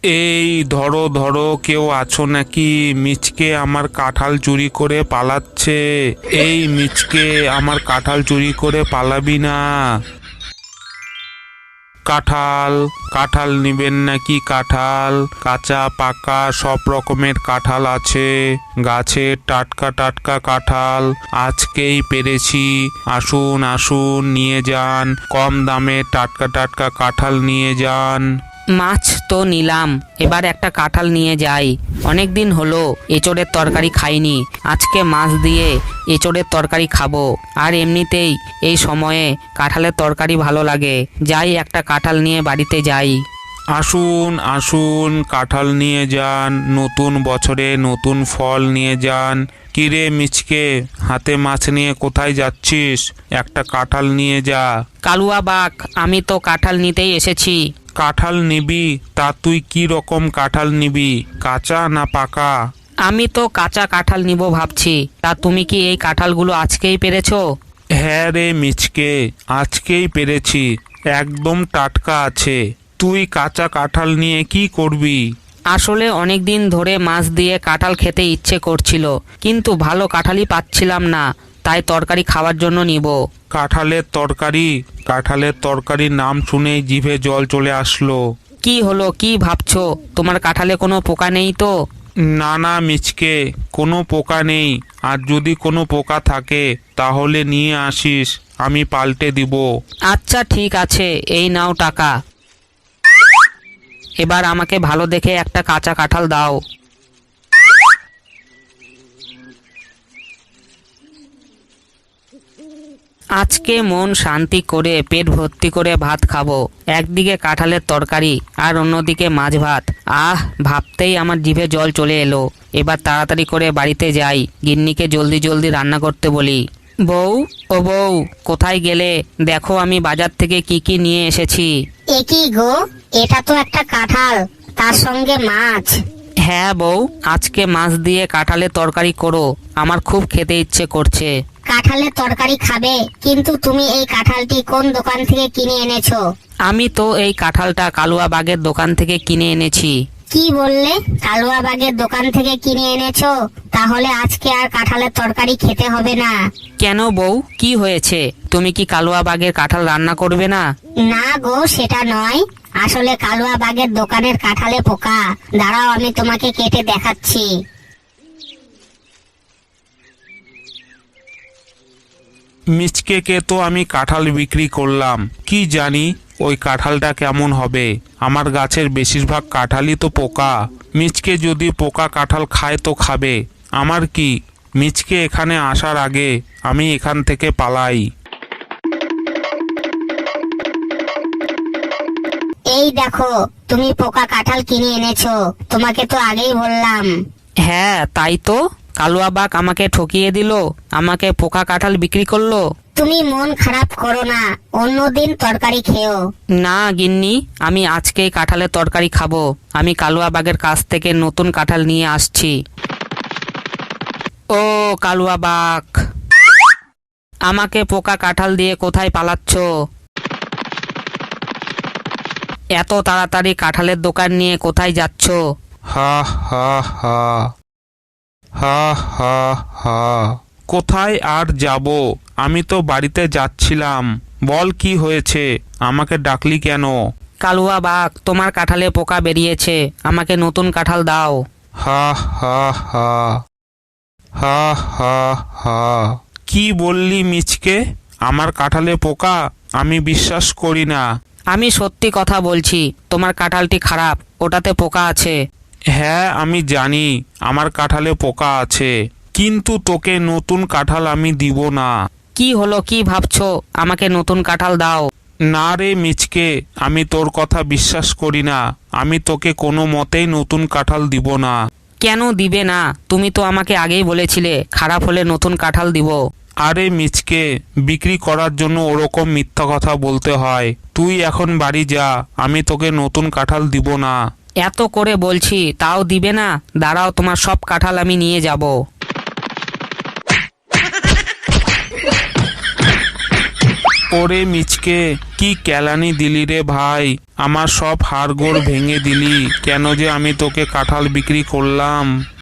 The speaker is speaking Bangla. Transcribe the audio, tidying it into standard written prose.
এই ধরো ধরো, কেউ আছো নাকি? মিচকে আমার কাঁঠাল চুরি করে পালাচ্ছে। এই মিচকে, আমার কাঁঠাল চুরি করে পালাবি না। কাঁঠাল, কাঁঠাল নিবেন নাকি? কাঁঠাল কাঁচা পাকা সব রকমের কাঁঠাল আছে, গাছের টাটকা টাটকা কাঁঠাল আজকেই পেরেছি। আসুন আসুন, নিয়ে যান, কম দামে টাটকা টাটকা কাঁঠাল নিয়ে যান। মাছ তো নিলাম, এবার একটা কাঁঠাল নিয়ে যাই। অনেক দিন হলো এঁচোড়ের তরকারি খাইনি, আজকে মাছ দিয়ে এঁচোড়ের তরকারি খাবো। আর এমনিতেই এই সময়ে কাঁঠালের তরকারি ভালো লাগে। যাই, একটা কাঁঠাল নিয়ে বাড়িতে যাই। আসুন আসুন, কাঁঠাল নিয়ে যান, নতুন বছরে নতুন ফল নিয়ে যান। কিরে মিচকে, হাতে মাছ নিয়ে কোথায় যাচ্ছিস? একটা কাঁঠাল নিয়ে যা। কালুয়া বাঘ, আমি তো কাঁঠাল নিতেই এসেছি। কাঁঠাল নিবি? তা তুই কি রকম কাঁঠাল নিবি, কাঁচা না পাকা? আমি তো কাঁচা কাঁঠাল নিব ভাবছি। তা তুমি কি এই কাঁঠালগুলো আজকেই পেরেছো? হ্যাঁ রে মিচকে, আজকেই পেরেছি, একদম টাটকা আছে। তুই কাঁচা কাঁঠাল নিয়ে কি করবি? আসলে অনেক দিন ধরে মাছ দিয়ে কাঁঠাল খেতে ইচ্ছে করছিল, কিন্তু ভালো কাঁঠালই পাচ্ছিলাম না, তাই তরকারি খাওয়ার জন্য নিব। কাঁঠালের তরকারি? কাঁঠালের তরকারির নাম শুনেই জিভে জল চলে আসলো। কি হলো, কি ভাবছো? তোমার কাঁঠালে কোনো পোকা নেই তো? না না মিচকে, কোনো পোকা নেই। আর যদি কোনো পোকা থাকে তাহলে নিয়ে আসিস, আমি পাল্টে দিব। আচ্ছা ঠিক আছে, এই নাও টাকা। এবার আমাকে ভালো দেখে একটা কাঁচা কাঁঠাল দাও। আজকে মন শান্তি করে পেট ভর্তি করে ভাত খাবো। একদিকে কাঁঠালের তরকারি আর অন্যদিকে মাছ ভাত। ভাবতেই আমার জিভে জল চলে এলো। এবার তাড়াতাড়ি করে বাড়িতে যাই, গিন্নিকে জলদি জলদি রান্না করতে বলি। বউ, ও বউ, কোথায় গেলে? দেখো আমি বাজার থেকে কি কি নিয়ে এসেছি। এ কি গো, এটা তো একটা কাঁঠাল, তার সঙ্গে মাছ। হ্যাঁ বউ, আজকে মাছ দিয়ে কাঁঠালের তরকারি করো, আমার খুব খেতে ইচ্ছে করছে। কাঁঠালের তরকারি খাবে? কিন্তু তুমি এই কাঁঠালটি কোন দোকান থেকে কিনে এনেছো? আমি তো এই কাঁঠালটা কালুয়া বাগের দোকান থেকে কিনে এনেছি। কি বললে? কালুয়া বাগের দোকান থেকে কিনে এনেছো? তাহলে আজকে আর কাঁঠালের তরকারি খেতে হবে না। কেন বউ, কি হয়েছে? তুমি কি কালুয়া বাগের কাঁঠাল রান্না করবে না? না গো, সেটা নয়। আসলে কালুয়া বাগের দোকানের কাঁঠালে পোকা। দাঁড়াও, আমি তোমাকে কেটে দেখাচ্ছি। মিচকেকে তো আমি কাঁঠাল বিক্রি করলাম, কি জানি ওই কাঁঠালটা কেমন হবে। আমার গাছের বেশিরভাগ কাঁঠালই তো পোকা। মিচকে যদি পোকা কাঁঠাল খায় তো খাবে, আমার কি। মিচকে এখানে আসার আগে আমি এখান থেকে পালাই। এই দেখো, তুমি পোকা কাঁঠাল কিনে এনেছো, তোমাকে তো আগেই বললাম। হ্যাঁ তাই তো, কালুয়া বাগ আমাকে ঠকিয়ে দিল, আমাকে পোকা কাঁঠাল বিক্রি করলো। তুমি মন খারাপ করো না, অন্যদিন তরকারি খেও। না গিন্নি, আমি আজকেই কাঁঠালের তরকারি খাবো। আমি কালুয়া বাগের কাছ থেকে নতুন কাঁঠাল নিয়ে আসছি। ও কালুয়া বাগ, আমাকে পোকা কাঁঠাল দিয়ে কোথায় পালাচ্ছ? এত তাড়াতাড়ি কাঁঠালের দোকান নিয়ে কোথায় যাচ্ছ? হা হা হা, হা হা হা। কোথায় আর যাব, আমি তো বাড়িতে যাচ্ছিলাম। বল কি হয়েছে, আমাকে ডাকলি কেন? কালুয়া বাগ, তোমার কাঁঠালে পোকা বেরিয়েছে, আমাকে নতুন কাঁঠাল দাও। হা হা হা, হা হা হা। কি বললি মিচকে, আমার কাঁঠালে পোকা? আমি বিশ্বাস করি না। আমি সত্যি কথা বলছি, তোমার কাঁঠালটি খারাপ, ওটাতে পোকা আছে। হ্যাঁ আমি জানি আমার কাঁঠালে পোকা আছে, কিন্তু তোকে নতুন কাঁঠাল আমি দিব না। কি হলো, কি ভাবছো? আমাকে নতুন কাঁঠাল দাও। না রে মিচকে, আমি তোর কথা বিশ্বাস করি না। আমি তোকে কোনো মতেই নতুন কাঁঠাল দিব না। কেন দিবে না? তুমি তো আমাকে আগেই বলেছিলে খারাপ হলে নতুন কাঁঠাল দিব। আরে মিচকে, বিক্রি করার জন্য ওরকম মিথ্যা কথা বলতে হয়। তুই এখন বাড়ি যা, আমি তোকে নতুন কাঁঠাল দিব না। এত করে বলছি তাও দিবে না? দাঁড়াও, তোমার সব কাঁঠাল আমি নিয়ে যাব। ওরে মিচকে, কি কেলানি দিলি রে ভাই, আমার সব হাড়গোড় ভেঙে দিলি। কেন যে আমি তোকে কাঁঠাল বিক্রি করলাম।